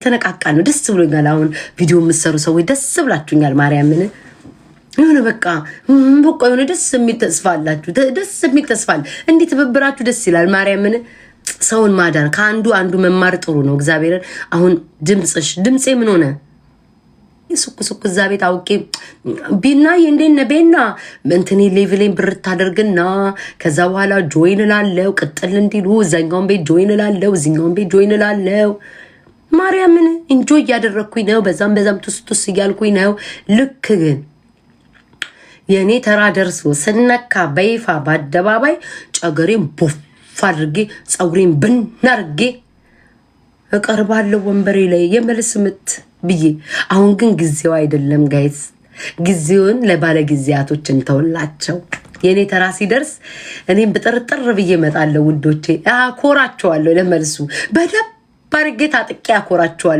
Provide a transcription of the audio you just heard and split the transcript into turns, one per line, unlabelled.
ተነቃቃ ነው። ደስ ብሎኛል። አሁን ቪዲዮ የምትሰሩ ሰዎች ደስ ብላችሁኛል። ማርያምን የሆነ በቃ የሆነ ደስ የሚል ተስፋ አላችሁ። ደስ የሚል ተስፋ አለ። እንዲህ ትብብራችሁ ደስ ይላል። ማርያምን ሰውን ማዳን ከአንዱ አንዱ መማር ጥሩ ነው። እግዚአብሔርን አሁን ድምፄ ምን ሆነ? ሱቅ እዛ ቤት አውቄ ቢና እንዴነ ቤና እንትኔ ሌቭሌን ብር ታደርግና ከዛ በኋላ ጆይን ላለው ቅጥል እንዲሉ እዛኛውን ቤት ጆይን ላለው እዚኛውን ቤት ጆይን ላለው ማርያምን ኢንጆይ እያደረግኩኝ ነው። በዛም ቱስ እያልኩኝ ነው። ልክ ግን የእኔ ተራ ደርሶ ስነካ በይፋ በአደባባይ ጨገሬን ቦፍ አድርጌ ፀጉሬን ብናርጌ እቀርባለሁ ወንበሬ ላይ የመልስ ምት ብዬ። አሁን ግን ጊዜው አይደለም ጋይስ። ጊዜውን ለባለ ጊዜያቶች እንተውላቸው። የኔ ተራ ሲደርስ እኔም በጥርጥር ብዬ እመጣለሁ ውዶቼ። አኮራቸዋለሁ። ለመልሱ በደንብ አድርጌ ታጥቄ አኮራቸዋለሁ።